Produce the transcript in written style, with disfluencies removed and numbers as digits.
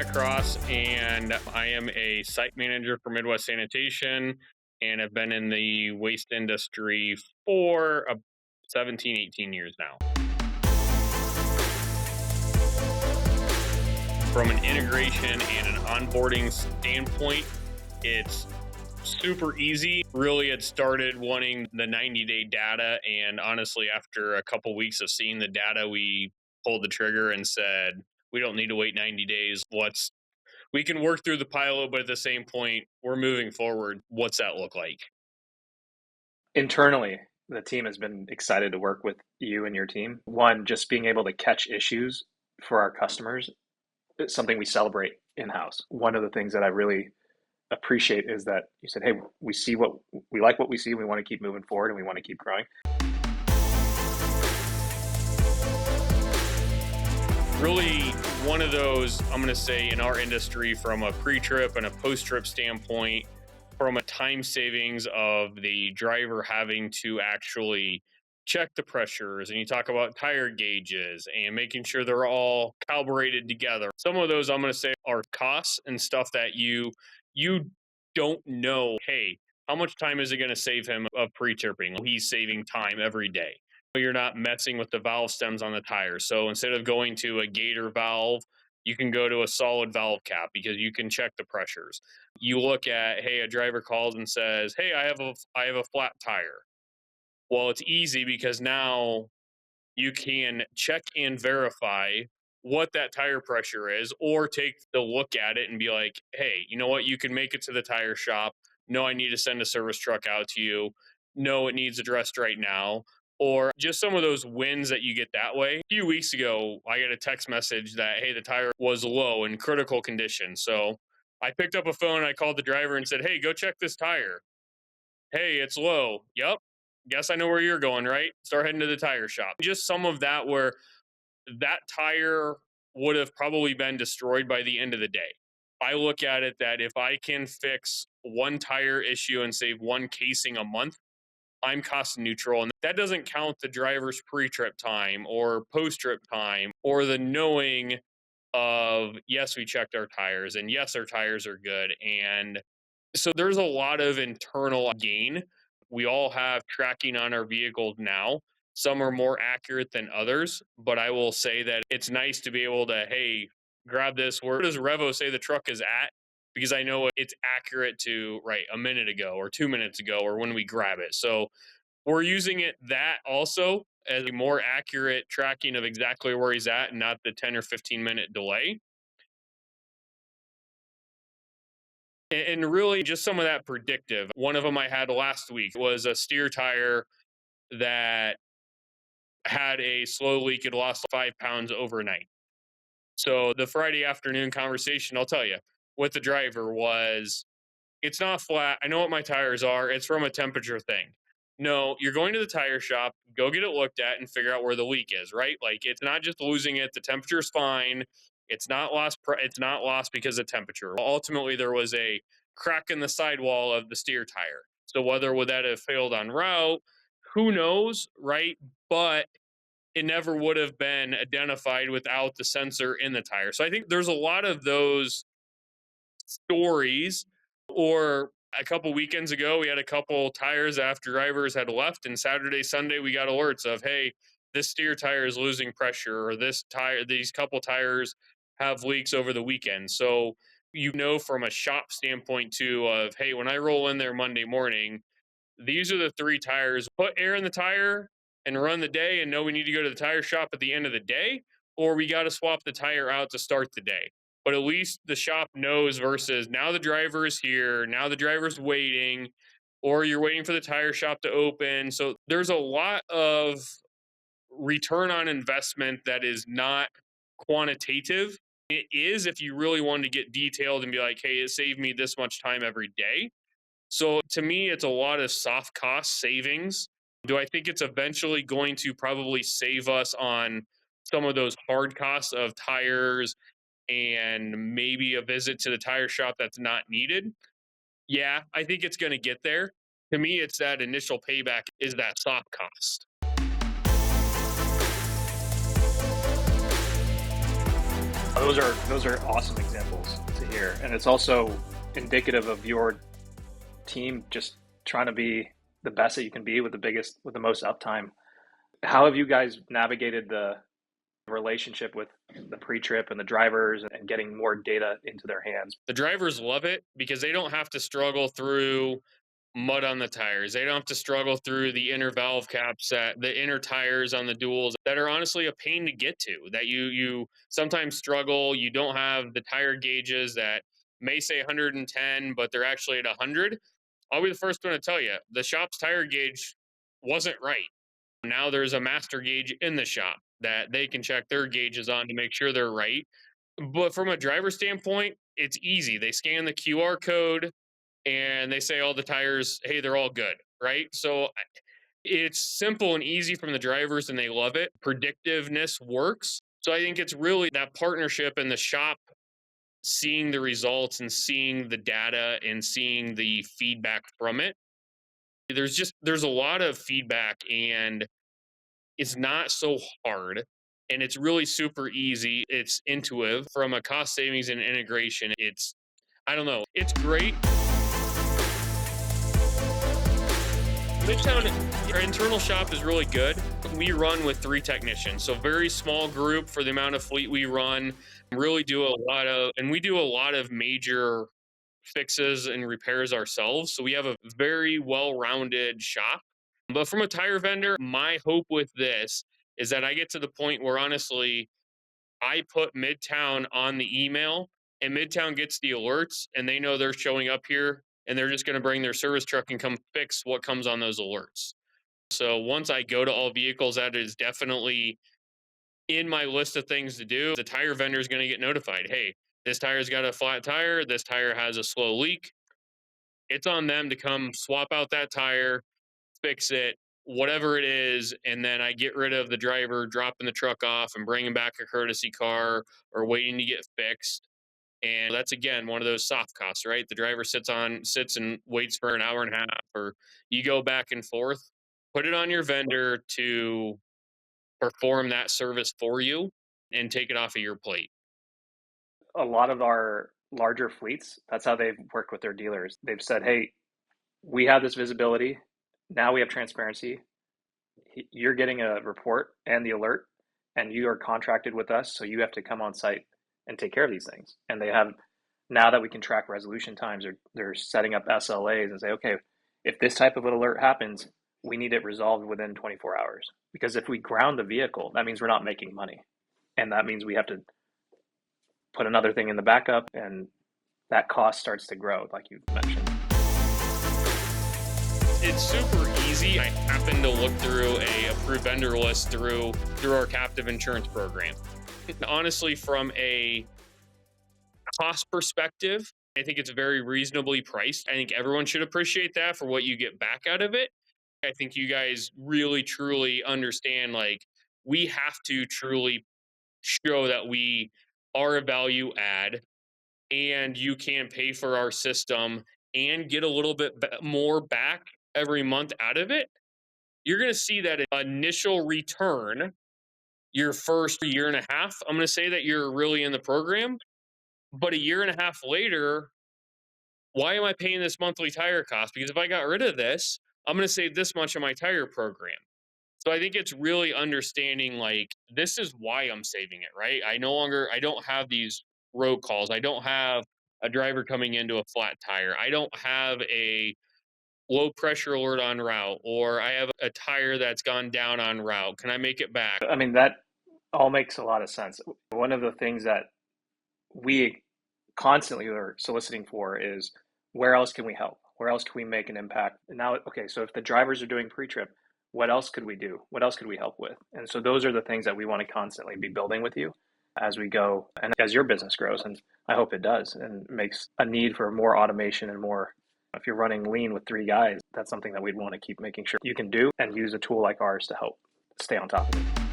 Matt Cross, and I am a site manager for Midwest Sanitation, and have been in the waste industry for 17, 18 years now. From an integration and an onboarding standpoint, it's super easy. Really, it started wanting the 90-day data, and honestly, after a couple weeks of seeing the data, we pulled the trigger and said, we don't need to wait 90 days. We can work through the pilot, but at the same point, we're moving forward. What's that look like? Internally, the team has been excited to work with you and your team. One, just being able to catch issues for our customers is something we celebrate in-house. One of the things that I really appreciate is that you said, hey, we like what we see, we want to keep moving forward and we want to keep growing. Really, one of those, I'm going to say, in our industry, from a pre-trip and a post-trip standpoint, from a time savings of the driver having to actually check the pressures, and you talk about tire gauges and making sure they're all calibrated together. Some of those, I'm going to say, are costs and stuff that you don't know, hey, how much time is it going to save him of pre-tripping? He's saving time every day. You're not messing with the valve stems on the tires. So instead of going to a gator valve, you can go to a solid valve cap because you can check the pressures. You look at, hey, a driver calls and says, hey, I have a flat tire. Well, it's easy because now you can check and verify what that tire pressure is, or take the look at it and be like, hey, you know what? You can make it to the tire shop. No, I need to send a service truck out to you. No, it needs addressed right now. Or just some of those wins that you get that way. A few weeks ago, I got a text message that, hey, the tire was low in critical condition. So I picked up a phone and I called the driver and said, hey, go check this tire. Hey, it's low. Yep. Guess I know where you're going, right? Start heading to the tire shop. Just some of that where that tire would have probably been destroyed by the end of the day. I look at it that if I can fix one tire issue and save one casing a month, I'm cost neutral. And that doesn't count the driver's pre-trip time or post-trip time or the knowing of, yes, we checked our tires and yes, our tires are good. And so there's a lot of internal gain. We all have tracking on our vehicles now. Some are more accurate than others, but I will say that it's nice to be able to, hey, grab this. Where does Revo say the truck is at? Because I know it's accurate to, right, a minute ago or 2 minutes ago or when we grab it. So we're using that also as a more accurate tracking of exactly where he's at and not the 10 or 15-minute delay. And really just some of that predictive. One of them I had last week was a steer tire that had a slow leak. It lost 5 pounds overnight. So the Friday afternoon conversation, I'll tell you, with the driver was, it's not flat. I know what my tires are. It's from a temperature thing. No, you're going to the tire shop, go get it looked at and figure out where the leak is, right? Like, it's not just losing it. The temperature's fine. It's not lost. It's not lost because of temperature. Ultimately, there was a crack in the sidewall of the steer tire. So whether would that have failed on route, who knows, right? But it never would have been identified without the sensor in the tire. So I think there's a lot of those stories. Or a couple weekends ago, we had a couple tires after drivers had left, and Saturday, Sunday, we got alerts of, hey, this steer tire is losing pressure, or these couple tires have leaks over the weekend. So you know from a shop standpoint too of, hey, when I roll in there Monday morning, these are the 3 tires. Put air in the tire and run the day and know we need to go to the tire shop at the end of the day, or we got to swap the tire out to start the day. But at least the shop knows versus now the driver is here, now the driver's waiting, or you're waiting for the tire shop to open. So there's a lot of return on investment that is not quantitative. It is if you really wanted to get detailed and be like, hey, it saved me this much time every day. So to me, it's a lot of soft cost savings. Do I think it's eventually going to probably save us on some of those hard costs of tires and maybe a visit to the tire shop that's not needed? Yeah, I think it's going to get there. To me, it's that initial payback is that soft cost. Those are awesome examples to hear, and it's also indicative of your team just trying to be the best that you can be with the most uptime. How have you guys navigated the relationship with the pre-trip and the drivers and getting more data into their hands? The drivers love it because they don't have to struggle through mud on the tires. They don't have to struggle through the inner valve caps, the inner tires on the duals that are honestly a pain to get to. That you sometimes struggle. You don't have the tire gauges that may say 110, but they're actually at 100. I'll be the first one to tell you the shop's tire gauge wasn't right. Now there's a master gauge in the shop that they can check their gauges on to make sure they're right. But from a driver standpoint, it's easy. They scan the QR code and they say all the tires, hey, they're all good, right? So it's simple and easy from the drivers and they love it. Predictiveness works. So I think it's really that partnership and the shop seeing the results and seeing the data and seeing the feedback from it. There's a lot of feedback and it's not so hard and it's really super easy. It's intuitive from a cost savings and integration. I don't know. It's great. Midtown, our internal shop is really good. We run with 3 technicians, so very small group for the amount of fleet we run. Really do we do a lot of major fixes and repairs ourselves. So we have a very well-rounded shop. But from a tire vendor, my hope with this is that I get to the point where honestly, I put Midtown on the email and Midtown gets the alerts and they know they're showing up here and they're just going to bring their service truck and come fix what comes on those alerts. So once I go to all vehicles, that is definitely in my list of things to do. The tire vendor is going to get notified. Hey, this tire's got a flat tire. This tire has a slow leak. It's on them to come swap out that tire, fix it, whatever it is, and then I get rid of the driver dropping the truck off and bringing back a courtesy car or waiting to get fixed. And that's again one of those soft costs, right? The driver sits and waits for an hour and a half, or you go back and forth. Put it on your vendor to perform that service for you and take it off of your plate. A lot of our larger fleets, that's how they've worked with their dealers. They've said, hey, we have this visibility. Now we have transparency. You're getting a report and the alert, and you are contracted with us. So you have to come on site and take care of these things. And they have, now that we can track resolution times, they're setting up SLAs and say, okay, if this type of an alert happens, we need it resolved within 24 hours. Because if we ground the vehicle, that means we're not making money. And that means we have to put another thing in the backup, and that cost starts to grow, like you mentioned. It's super easy. I happen to look through a approved vendor list through our captive insurance program. Honestly, from a cost perspective, I think it's very reasonably priced. I think everyone should appreciate that for what you get back out of it. I think you guys really truly understand, like, we have to truly show that we are a value add and you can pay for our system and get a little bit more back every month out of it. You're going to see that initial return your first year and a half. I'm going to say that you're really in the program, but a year and a half later, why am I paying this monthly tire cost? Because if I got rid of this, I'm going to save this much on my tire program. So I think it's really understanding, like, this is why I'm saving it, right? I don't have these road calls. I don't have a driver coming into a flat tire. I don't have a low pressure alert on route, or I have a tire that's gone down on route. Can I make it back? I mean, that all makes a lot of sense. One of the things that we constantly are soliciting for is, where else can we help? Where else can we make an impact? And now, okay, so if the drivers are doing pre-trip, what else could we do? What else could we help with? And so those are the things that we want to constantly be building with you as we go and as your business grows. And I hope it does, and makes a need for more automation and more. If you're running lean with 3 guys, that's something that we'd want to keep making sure you can do, and use a tool like ours to help stay on top of it.